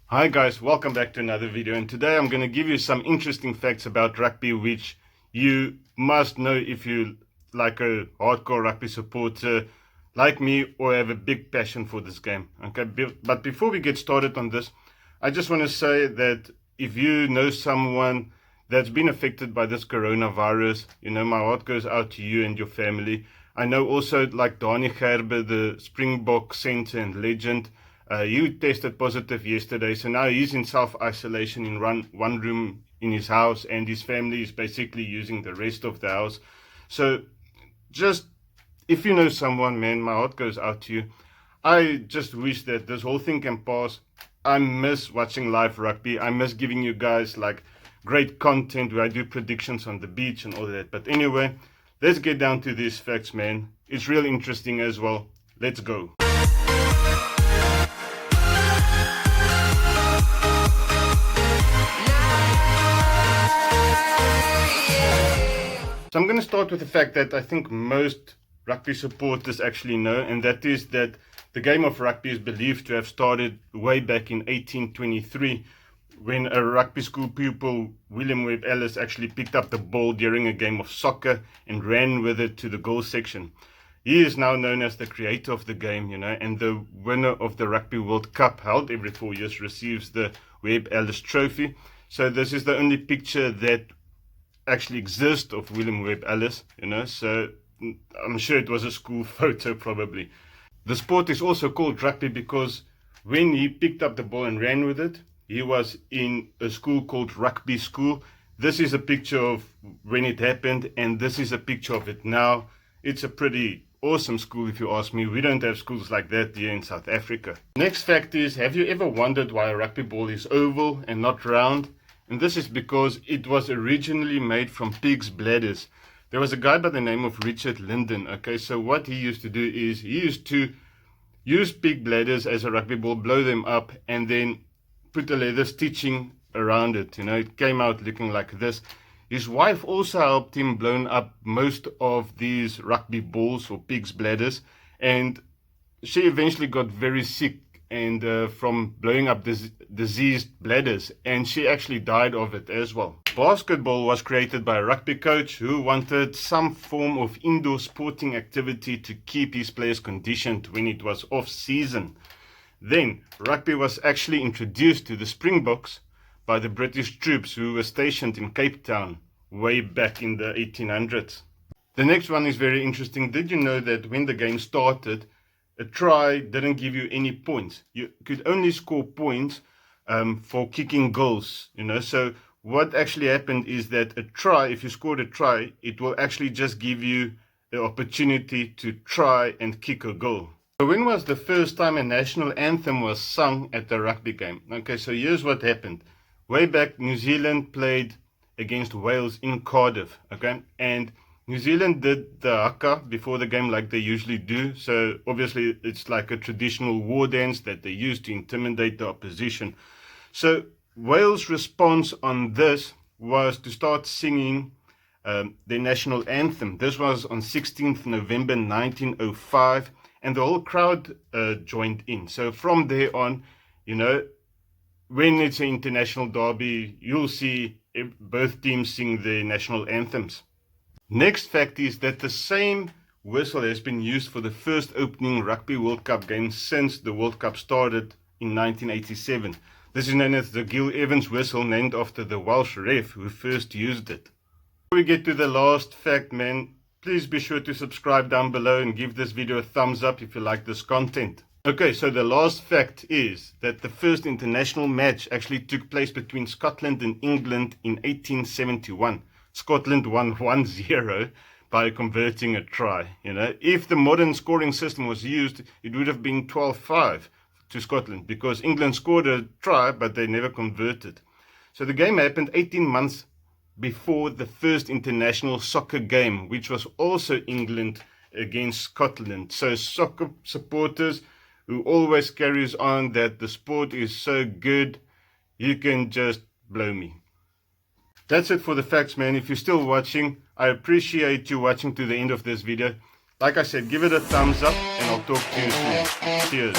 Hi guys, welcome back to another video, and today I'm going to give you some interesting facts about rugby which you must know if you like a hardcore rugby supporter like me or have a big passion for this game. Okay, but before we get started on this, I just want to say that if you know someone that's been affected by this coronavirus, my heart goes out to you and your family. I know also like Dani Gerber, the Springbok center and legend, he tested positive yesterday, so now he's in self-isolation in one room in his house, and his family is basically using the rest of the house. So just, if you know someone, man, my heart goes out to you. I just wish that this whole thing can pass. I miss watching live rugby. I miss giving you guys like great content where I do predictions on the beach and all that. But anyway, let's get down to these facts, man. It's real interesting as well. Let's go. So I'm going to start with the fact that I think most rugby supporters actually know, and that is that the game of rugby is believed to have started way back in 1823 when a rugby school pupil, William Webb Ellis, actually picked up the ball during a game of soccer and ran with it to the goal section. He is now known as the creator of the game, and the winner of the Rugby World Cup, held every 4 years, receives the Webb Ellis Trophy. So this is the only picture that actually exists of William Webb Ellis, so I'm sure it was a school photo probably. The sport is also called rugby because when he picked up the ball and ran with it, he was in a school called Rugby School. This is a picture of when it happened, and this is a picture of it now. It's a pretty awesome school if you ask me. We don't have schools like that here in South Africa. Next fact is, have you ever wondered why a rugby ball is oval and not round? And this is because it was originally made from pig's bladders. There was a guy by the name of Richard Linden. Okay, so what he used to do is he used to use pig bladders as a rugby ball, blow them up, and then put a leather stitching around it. It came out looking like this. His wife also helped him blow up most of these rugby balls or pig's bladders, and she eventually got very sick and from blowing up this diseased bladders, and she actually died of it as well. Basketball was created by a rugby coach who wanted some form of indoor sporting activity to keep his players conditioned when it was off season. Then rugby was actually introduced to the Springboks by the British troops who were stationed in Cape Town way back in the 1800s. The next one is very interesting. Did you know that when the game started, a try didn't give you any points? You could only score points for kicking goals, So what actually happened is that a try, if you scored a try, it will actually just give you the opportunity to try and kick a goal. So when was the first time a national anthem was sung at a rugby game? Okay, so here's what happened. Way back, New Zealand played against Wales in Cardiff, okay? And New Zealand did the haka before the game like they usually do. So obviously it's like a traditional war dance that they use to intimidate the opposition. So Wales' response on this was to start singing their national anthem. This was on 16th November 1905, and the whole crowd joined in. So from there on, when it's an international derby, you'll see both teams sing their national anthems. Next fact is that the same whistle has been used for the first opening Rugby World Cup game since the World Cup started in 1987. This is known as the Gil Evans Whistle, named after the Welsh ref who first used it. Before we get to the last fact, man, please be sure to subscribe down below and give this video a thumbs up if you like this content. Okay, so the last fact is that the first international match actually took place between Scotland and England in 1871. Scotland won 1-0 by converting a try. If the modern scoring system was used, it would have been 12-5 to Scotland because England scored a try, but they never converted. So the game happened 18 months before the first international soccer game, which was also England against Scotland. So soccer supporters who always carries on that the sport is so good, you can just blow me. That's it for the facts, man. If you're still watching, I appreciate you watching to the end of this video. Like I said, give it a thumbs up and I'll talk to you soon. Cheers.